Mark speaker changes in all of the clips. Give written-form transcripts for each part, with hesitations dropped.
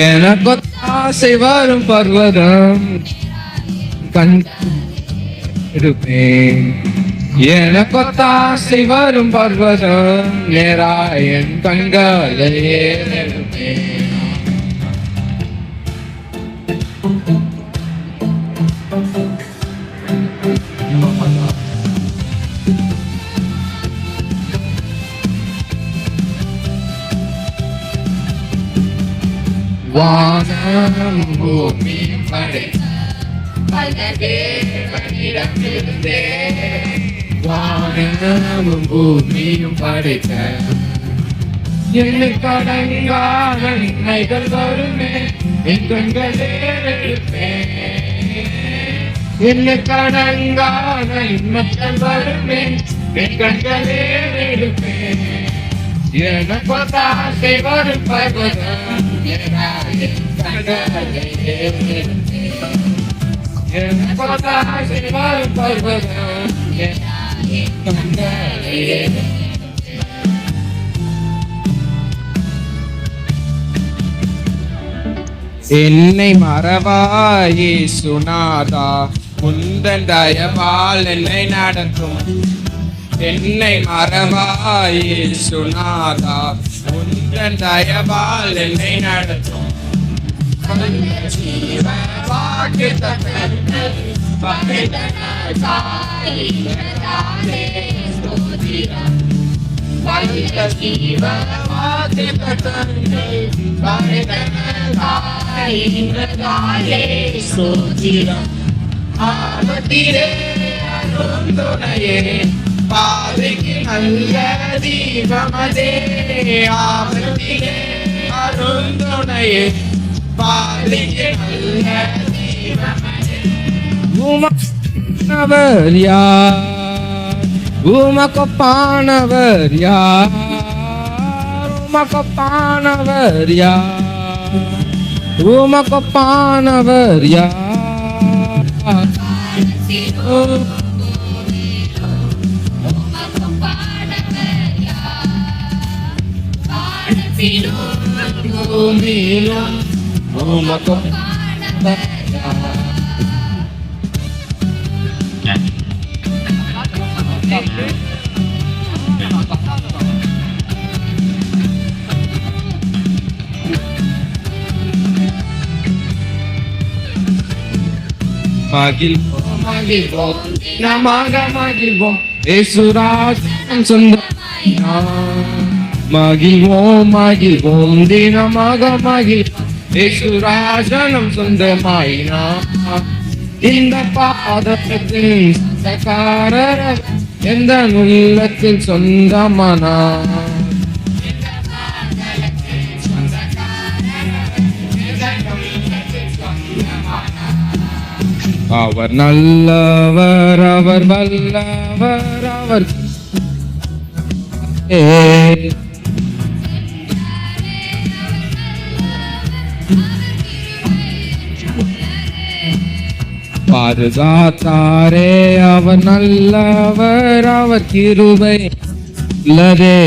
Speaker 1: எனக்கொத்தாசை வரும் பர்வதம் கண் இருப்பேன். எனக்கொத்தாசை வரும் பர்வதம் நேராயன் கண்களை ஏறெடுப்பேன். வானம் பூமி படைத்த தேவனிடமிருந்தே, வானமும் பூமியும் படைத்த எண்ணுக்கு அடங்காத நன்மைகள் வருமே, என் கண்களே எடுப்பேன். எண்ணுக்கு அடங்காத நன்மைகள் வருமே, என் கண்களே எடுப்பேன். எனக்கொத்தாசை வரும் பர்வதம் எனக்கொத்தாசை வரும் பர்வதம் என்னை மறவாயே சுனாதா, உந்தன் தயவால் என்னை நடத்தும். என்னை மறவாயே சுனாதா, உந்தன் தயவால் என்னை நடத்தும். ஜீவ வாக்குத்தத்தங்கள் ஜீவ வாக்குத்தத்தங்கள் ஆபத்திலே அருந்துணையே, பாதைக்கு நல்ல தீபமதே. ஆபத்திலே அருந்துணையே, பாதைக்கு நல்ல தீபமதே. உமக்கொப்பானவர் யார்? உமக்கொப்பானவர் யார்? உமக்கொப்பானவர் யார்? உமக்கொப்பானவர் யார்? மகிழ்வோம் நமாக மகிழ்வோம் ஏசுராஜன் சொந்தமாயினார். மகிழ்வோம் மகிழ்வோம் தினமாக மகிழ்வோம் ஏசுராஜனம் சொந்தமாயினார். இந்த பாதத்தின் சொந்தக்காரர் எந்த உள்ளத்தில் சொந்தமானார். அவர் நல்லவர், அவர் வல்லவர், அவர் பாதுகாத்தாரே. அவர் நல்லவர், அவர் கிருபை உள்ளதே.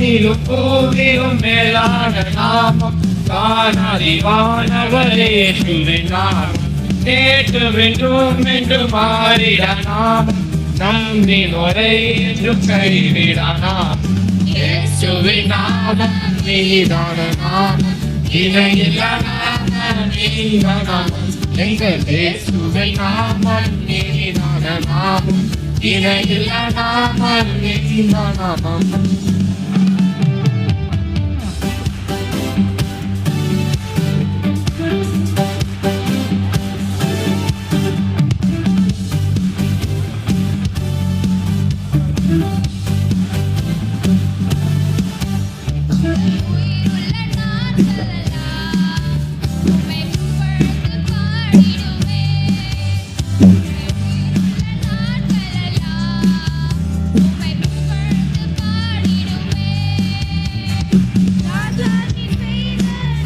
Speaker 1: வானிலும் பூவிலும் மேலான நாமம் காணாதிவானவரே சுவின் நாமம் நேற்று வென்றும் என்று மாறிட நாமம் நம்பினோரை என்றும் கைவிட நாமம் இயேசுவின் நாமம் நீதான நாமம் இணையில்லா நாமம் நீதான நாமம் எங்கள் இயேசுவின் நாமம் நீதான நாமம் இணையில்லா நாமம் நீதான நாமம்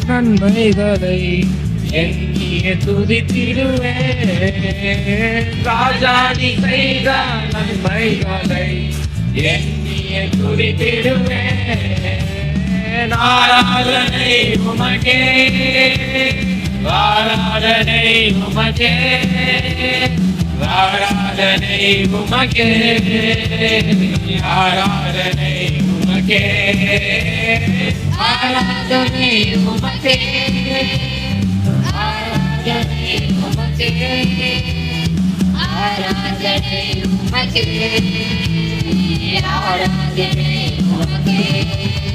Speaker 1: நன்மைகளை எண்ணிய துதித்திடுவேன் ராஜாதி செய்த நன்மைகளை எண்ணிய துதித்திடுவேன் ஆராதனை உமக்கே ஆராதனை உமக்கே ஆராதனை உமக்கே ஆராதனை உமக்கே ஆராதனை உமக்கே ஆராதனை உமக்கே ஆராதனை உமக்கே ஆராதனை உமக்கே